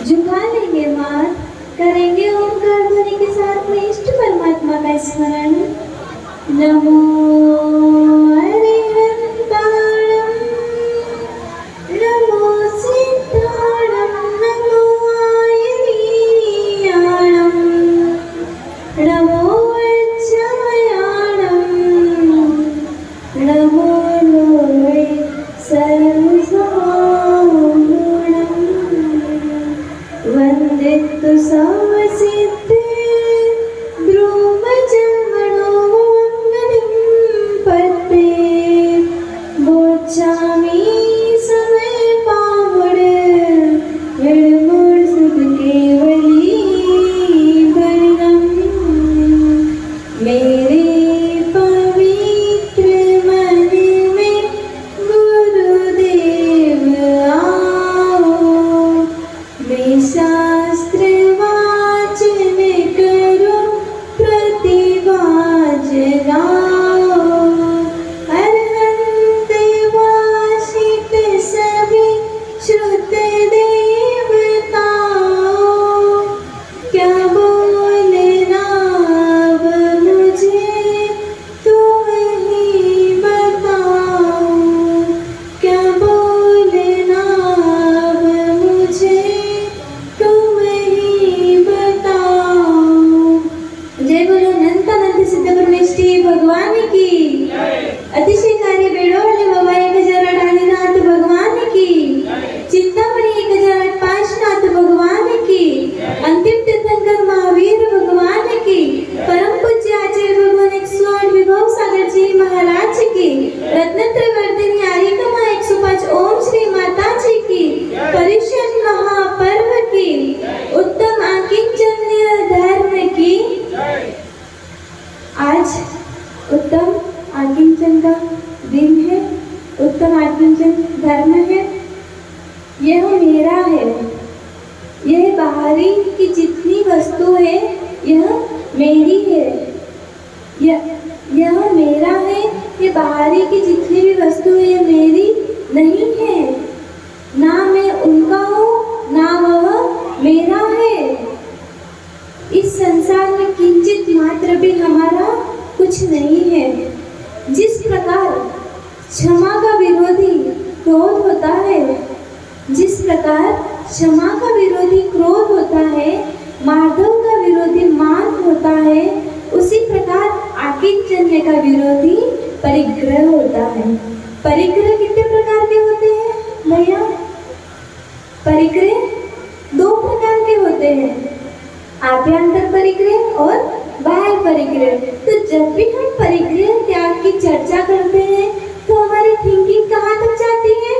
झुका लेंगे माथ, करेंगे ओंकार ध्वनि के साथ में इष्ट परमात्मा का स्मरण। नमो अरिहंताणं, नमो सिद्धाणं, नमो आयनीयाणं, नमो वज्रायाणं, नमो लोळे सर्वसंगुणं, वन्दितु सर्वसिद्धे ध्रुवजन्मनो पते, बोचामी समय पावड़, विड़मुड़ सुध केवली वर्णम। मेरे पवित्र मन में गुरुदेव आओ, मैं शास्त्र वाचन करूं प्रतिभा जगाओ। अरहंत वासित सभी श्रुत देवताओं, क्या बोलना अब मुझे तुम ही बताओ, क्या बोलना अब मुझे तुम ही बताओ। जय बोलो अनंतानंद सिद्ध परमेष्ठी भगवान की। अतिशय कार्य बेडोळे बाबा 1008 आदिनाथ भगवान की। चिंतामणी 1008 पाशनाथ भगवान की। अंतिम तीर्थंकर महावीर भगवान की। परम पूज्य आचार्य भगवान 108 विभव सागर जी महाराज की। रत्नत्र वर्धिनी आर्यकमा 105 ओम श्री माता जी की। परिषद महापर्व की। उत्तम आकिंचन्य धर्म की। आज उत्तम आकिंचन का दिन है। उत्तम आकिंचन धर्म है। यह मेरा है। यह बाहरी की जितनी वस्तु है यह मेरी है। यह मेरा है। ये बाहरी की जितनी भी वस्तु है यह मेरी नहीं है। ना मैं उनका हूँ ना वह मेरा है। इस संसार में किंचित मात्र भी हमारा कुछ नहीं है। जिस प्रकार क्षमा का विरोधी क्रोध होता है, जिस प्रकार क्षमा का विरोधी क्रोध होता है, माधव का विरोधी मान होता है, उसी प्रकार आकिंचन्य का विरोधी परिग्रह होता है। परिग्रह कितने प्रकार के होते हैं भैया? परिग्रह 2 प्रकार के होते हैं, आभ्यंतर परिग्रह और बाह्य परिग्रह। तो जब भी हम परिग्रह त्याग की चर्चा करते हैं तो हमारी थिंकिंग कहाँ तक जाती है?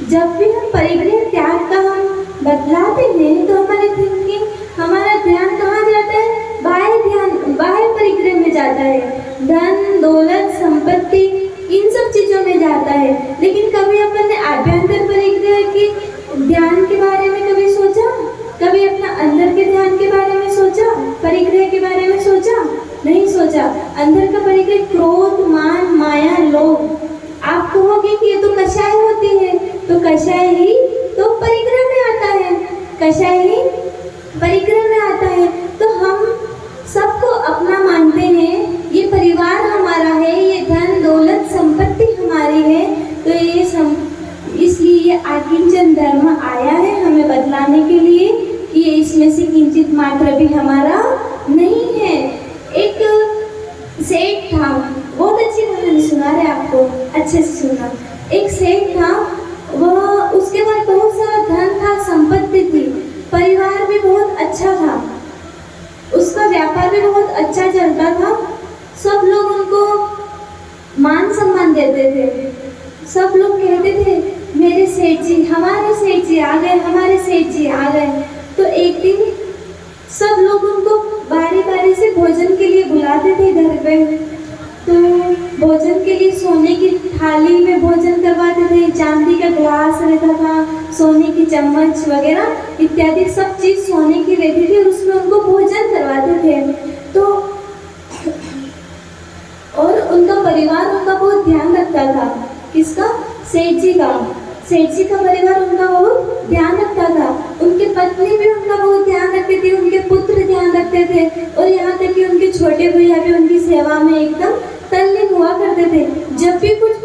जब भी हम परिग्रह त्याग का हम बतलाते हैं तो हमारी थिंकिंग, हमारा ध्यान कहाँ जाता है? बाह्य परिग्रह में जाता है। धन दौलत संपत्ति इन सब चीजों में जाता है। लेकिन कभी अपन ने आभ्यंतर परिग्रह की ध्यान के बारे में कभी सोचा? कभी अपना अंदर के ध्यान के बारे में सोचा? परिग्रह के बारे में सोचा? नहीं सोचा। अंदर का परिग्रह क्रोध मान माया लोभ। आप कहोगे कि ये तो कषाय होती है, तो कषाय ही तो परिग्रह में आता है। कषाय ही परिग्रह में आता है। तो हम सबको अपना मानते हैं, ये परिवार हमारा है, ये धन दौलत संपत्ति हमारी है। तो इसलिए ये आकिंचन धर्म आया है हमें बतलाने के लिए कि ये इसमें से किंचित मात्र भी हमारा नहीं है। एक सेठ था, बहुत अच्छी कहानी सुना रहे आपको, अच्छे से सुना। एक सेठ था, वह उसके पास बहुत सारा धन था, संपत्ति थी, परिवार भी बहुत अच्छा था, उसका व्यापार भी बहुत अच्छा चलता था। सब लोग उनको मान सम्मान देते थे। सब लोग कहते थे मेरे सेठ जी, हमारे सेठ जी आ गए, हमारे सेठ जी आ गए। तो एक दिन सब लोग उनको बारी बारी से भोजन के लिए बुलाते थे घर पे। तो भोजन के लिए सोने की थाली में भोजन करवाते थे, चांदी का ग्लास रहता था, सोने की चम्मच वगैरह इत्यादि सब चीज सोने की रहती थी, उसमें उनको भोजन करवाते थे। तो और उनका परिवार उनका बहुत ध्यान रखता था। किसका? सेठ जी का। सेठ जी का परिवार उनका बहुत ध्यान रखता थे और यहाँ तक कि उनके छोटे भैया भी उनकी सेवा में एकदम तल्लीन हुआ करते थे। जब भी कुछ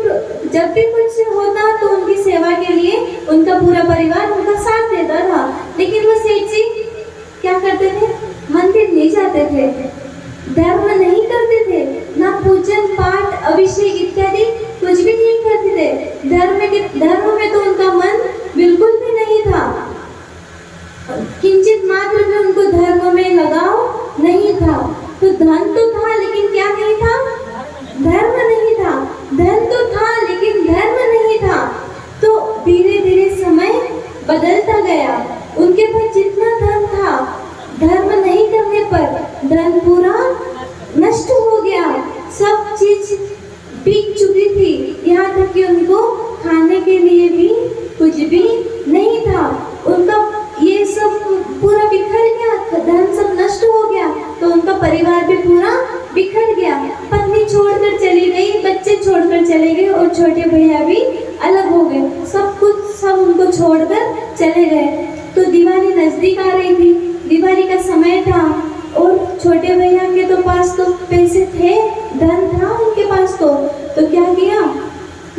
होता तो उनकी सेवा के लिए उनका पूरा परिवार उनका साथ देता था। लेकिन वो सेठ जी क्या करते थे? मंदिर नहीं जाते थे, धर्म नहीं करते थे, ना पूजन पाठ अभिषेक इत्यादि कुछ भी नहीं करते थे। धर्म में तो उनका मन बिल्कुल भी नहीं था। किंचित मात्र भी उनको धर्म में लगाव नहीं था। तो धन तो था लेकिन क्या नहीं था? धर्म नहीं था। धन तो था लेकिन धर्म नहीं था। तो धीरे धीरे समय बदलता गया। उनके पास जितना धन था, धर्म नहीं करने पर धन पूरा नष्ट हो गया। सब चीज बिक चुकी थी, यहाँ तक कि उनको खाने के लिए भी कुछ भी नहीं था। उनका ये सब पूरा बिखर गया, धन सब नष्ट हो गया। तो उनका परिवार भी पूरा बिखर गया। पत्नी छोड़कर चली गई, बच्चे छोड़कर चले गए और छोटे भैया भी अलग हो गए। सब उनको छोड़कर चले गए। तो दिवाली नजदीक आ रही थी, दिवाली का समय था और छोटे भैया के तो पास तो पैसे थे, धन था उनके पास। तो क्या किया?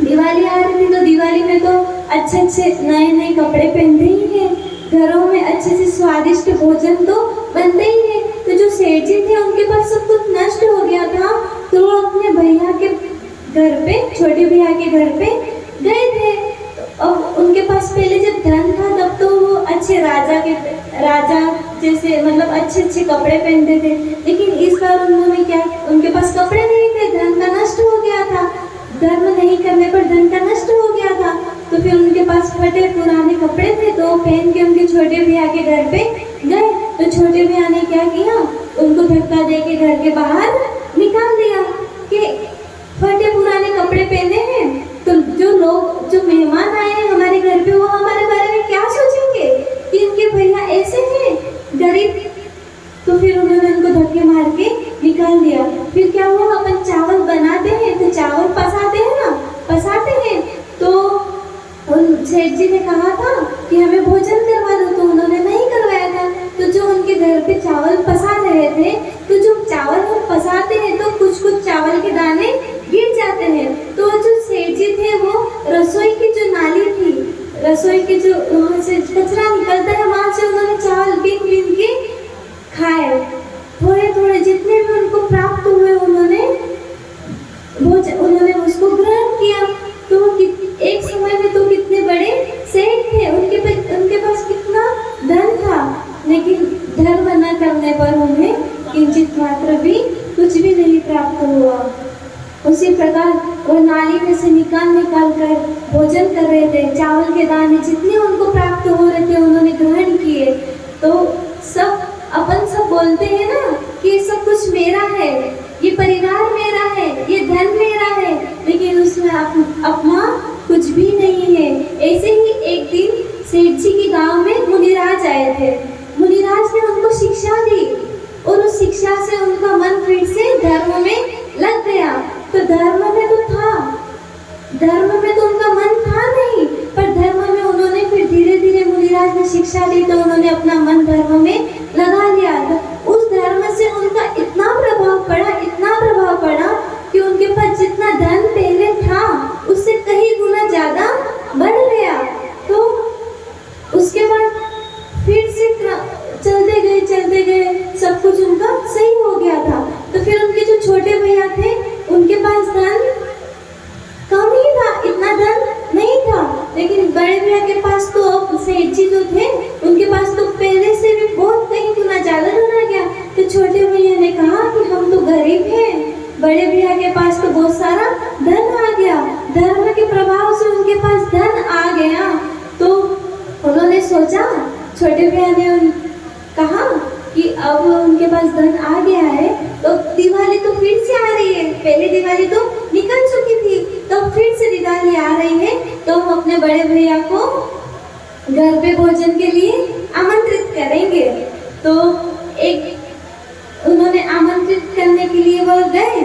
दिवाली आ रही थी तो दिवाली में तो अच्छे नए नए कपड़े पहनते ही हैं, घरों में अच्छे से स्वादिष्ट भोजन तो बनते ही है। तो जो सेठ जी थे उनके पास सब कुछ नष्ट हो गया था। तो वो अपने भैया के घर पे, छोटे भैया के घर पे गए थे। अब उनके पास पहले जब धन था तब तो वो अच्छे राजा जैसे मतलब अच्छे कपड़े पहनते थे। लेकिन इस बार उन्होंने क्या, उनके पास कपड़े नहीं थे, धन का नष्ट हो गया था। धर्म नहीं करने पर धन का नष्ट हो गया था। तो फिर उनके पास फटे पुराने कपड़े थे, तो पहन के उनके छोटे भैया के घर पे गए। तो छोटे भैया ने क्या किया? उनको धक्का दे के घर के बाहर निकाल दिया कि फटे पुराने कपड़े पहने हैं तो जो मेहमान आए हैं हमारे घर पे, वो हमारे बारे में क्या सोचेंगे कि इनके भैया ऐसे हैं गरीब। तो फिर उन्होंने उनको धक्के मार के निकाल दिया। फिर क्या हुआ? अपन चावल बनाते हैं तो चावल पसाते हैं। तो उन सेठ जी ने कहा था कि हमें भोजन करवा दो, तो उन्होंने नहीं करवाया था। तो जो उनके घर पे चावल पसा रहे थे, तो जो चावल हम पसाते हैं तो कुछ चावल के दाने गिर जाते हैं। तो जो सेठ जी थे वो रसोई की जो नाली थी, रसोई की जो वहाँ से कचरा निकलता है, वहाँ से उन्होंने चावल बीन के खाए। थोड़े जितने भी उनको प्राप्त हुए उन्होंने उसको ग्रहण किया। तो एक समय में तो कितने बड़े सेठ थे, उनके पास कितना धन था, लेकिन धर्म न करने पर उन्हें किंचित मात्र भी कुछ भी नहीं प्राप्त हुआ। उसी प्रकार वो नाली में से निकाल कर भोजन कर रहे थे। चावल के दाने जितने उनको प्राप्त हो रहे थे उन्होंने ग्रहण किए। तो अपन सब बोलते हैं ना कि ये सब कुछ मेरा है, ये परिवार मेरा है, ये धन मेरा है, लेकिन उसमें अपना कुछ भी नहीं है। ऐसे ही एक दिन सेठ जी के गांव में मुनिराज आए थे। मुनिराज ने उनको शिक्षा दी और उस शिक्षा से उनका मन फिर से धर्म में लग गया। तो धर्म में तो उनका मन था नहीं, पर धर्म में उन्होंने फिर धीरे धीरे मुनिराज ने शिक्षा दी तो उन्होंने अपना मन धर्म में लगा लिया। उस धर्म से उनका इतना प्रभाव पड़ा कि उनके पास जितना धन पहले था उससे कई गुना ज्यादा बढ़ गया। तो उसके बाद फिर से चलते गए सब कुछ उनका सही हो गया था। तो फिर उनके जो छोटे भैया थे उनके पास धन कम ही था, इतना धन नहीं था। लेकिन बड़े भैया के पास तो अब सेठ जी जो थे उनके पास तो पहले से भी बहुत कई गुना ज्यादा धन आ गया। तो छोटे भैया ने कहा कि हम तो गरीब हैं, बड़े भैया के पास तो बहुत सारा धन आ गया। धर्म के प्रभाव से उनके पास धन आ गया। तो उन्होंने सोचा, छोटे भैया ने कहा कि अब उनके पास धन आ गया है तो दिवाली तो फिर से आ रही है, पहले दिवाली तो निकल चुकी थी, तो फिर से दिवाली आ रही है, तो हम अपने बड़े भैया को घर पे भोजन के लिए आमंत्रित करेंगे। तो उन्होंने आमंत्रित करने के लिए वो गए।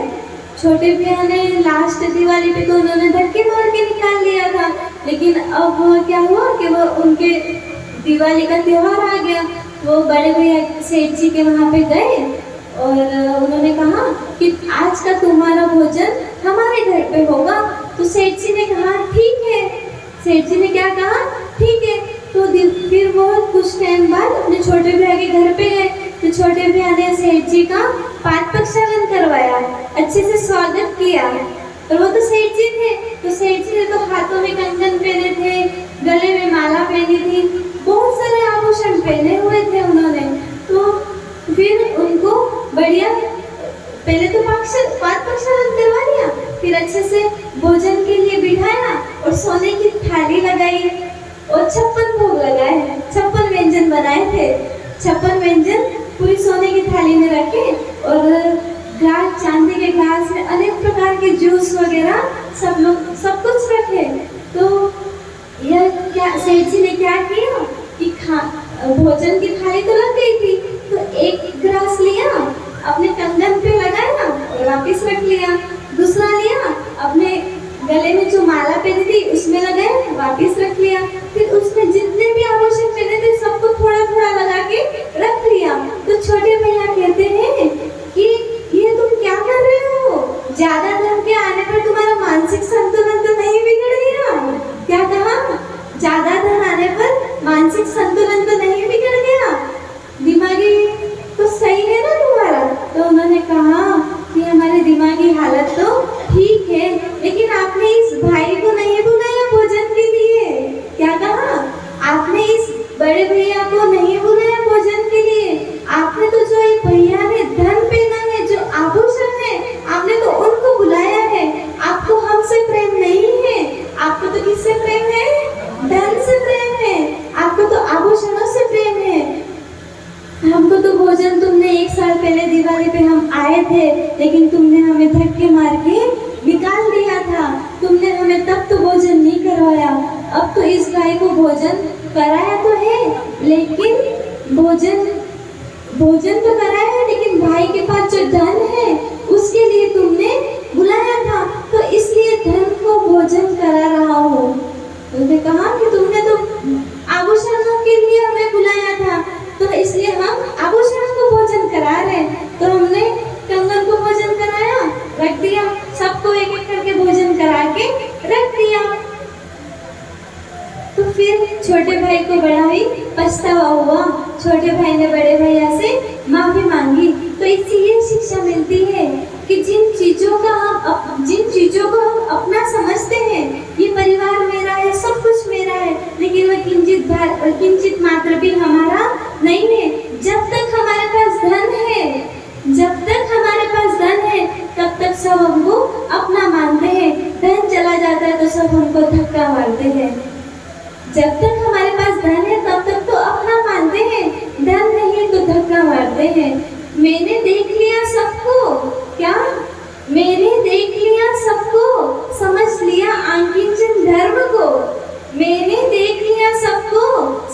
छोटे भैया ने लास्ट दिवाली पे तो उन्होंने धक्के मार के निकाल लिया था, लेकिन अब क्या हुआ कि वो उनके दिवाली का त्योहार आ गया। वो बड़े भैया सेठ जी के वहाँ पे गए और उन्होंने कहा कि आज का तुम्हारा भोजन हमारे घर पे होगा। तो सेठ जी ने कहा ठीक है। सेठ जी ने क्या कहा, ठीक है। तो फिर वो कुछ टाइम बाद अपने छोटे भैया के घर पे गए। तो छोटे भैया ने सेठ जी का पाद प्रक्षालन करवाया, अच्छे से स्वागत किया। और वो तो सेठ जी थे, तो सेठ जी ने तो हाथों में कंगन पहने थे, गले में माला पहनी थी, बहुत सारे आभूषण पहने हुए थे उन्होंने। तो फिर उनको बढ़िया पहले तो पाद प्रक्षालन करवा लिया, फिर अच्छे से भोजन के लिए बिठाया और सोने की थाली लगाई और 56 भोग लगाए, 56 व्यंजन बनाए थे। 56 व्यंजन पूरी सोने की थाली में रखे और ग्लास, चांदी के ग्लास में अनेक प्रकार के जूस वगैरह सब कुछ रखे। तो यह क्या सेठ जी ने क्या किया कि भोजन की थाली तो लग गई थी, तो एक ग्लास लिया, अपने कंगन पे लगाया और वापस रख लिया। दूसरा लिया, अपने गले में जो माला पहनी थी उसमें लगाया, वापस रख लिया। फिर उसमें जितने भी आभूषण पहने थे सबको थोड़ा थोड़ा लगा के रख लिया। तो छोटे भैया कहते हैं कि ये तुम क्या कर रहे हो, ज्यादा धन के आने पर तुम्हारा मानसिक संतुलन तो नहीं बिगड़ गया? क्या कहा, ज्यादा धन आने पर मानसिक संतुलन तो नहीं बिगड़ गया, दिमागी तो सही है ना तुम्हारा? तो उन्होंने कहा कि हमारी दिमागी हालत तो ठीक है, लेकिन आपने इस भाई को नहीं बुलाया भोजन के लिए। क्या कहा, आपने इस बड़े भैया को नहीं बुलाया भोजन के लिए। आपने तो जो ये भैया ने धन पहना है, जो आभूषण है, आपने तो उनको बुलाया है। आपको हमसे प्रेम नहीं है, आपको तो किससे प्रेम है? धन से प्रेम है, आपको तो आभूषणों से प्रेम है। हमको तो भोजन तुमने 1 साल पहले दिवाली पे हम आए थे, लेकिन तुमने हमें धक्के मार के निकाल दिया था। तुमने हमें तब तो भोजन नहीं करवाया, अब तो इस गाय को भोजन कराया तो है, लेकिन भोजन तो कराया है, लेकिन भाई के पास जो धन है उसके लिए तुमने बुलाया था, तो इसलिए धन को भोजन करा रहा हूँ। उन्होंने कहा कि तुमने तो आभूषणों के लिए हमें बुलाया था, तो इसलिए हम आभूषणों को भोजन करा रहे। तो हमने कंगन को भोजन कराया, रख दिया, सबको एक एक करके भोजन करा के रख दिया। तो फिर छोटे भाई को बड़ा ही पछतावा हुआ। छोटे भाई ने बड़े भैया से माफी मांगी। तो इससे ये शिक्षा मिलती है कि जिन चीजों को हम अपना समझते हैं, ये परिवार मेरा है, सब कुछ मेरा है, लेकिन वह किंचित मात्र भी हमारा नहीं है। जब तक हमारे पास धन है, तब तक सब हमको अपना मानते हैं। धन चला जाता है तो सब हमको धक्का मारते हैं। जब तक हमारे पास धन है तब तक तो अपना मानते हैं, धन नहीं तो धक्का मारते हैं। मैंने देख लिया सबको, क्या? मैंने देख लिया सबको, समझ लिया आंकिंचन धर्म को। मैंने देख लिया सबको,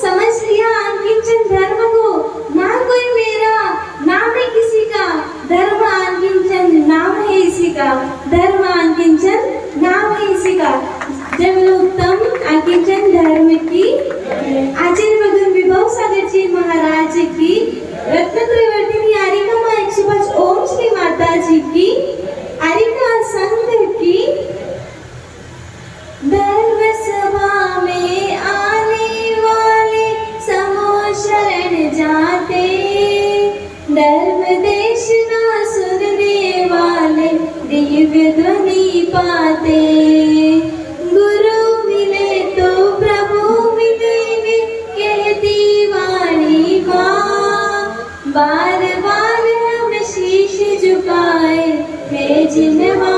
समझ लिया आंकिंचन धर्म को। ना कोई मेरा, ना मैं किसी का, धर्म आंकिंचन नाम है इसी का, धर्म आंकिंचन नाम है इसी का। जय उत्तम आंकिंचन धर्म की, आचार्य भगवान विभव सागर जी महाराज की, रत्नत्रयवर्तिनी आरिका माँ 105 ओम श्री माता जी की, आरिका संघ की। धर्म सभा में आने वाले समो शरण जाते, धर्म देश ना सुनने वाले दिव्य ध्वनि पाते। गुरु मिले तो प्रभु मिलेंगे कहती वाणी माँ, बार बार हम शीश झुकाए है जिन माँ।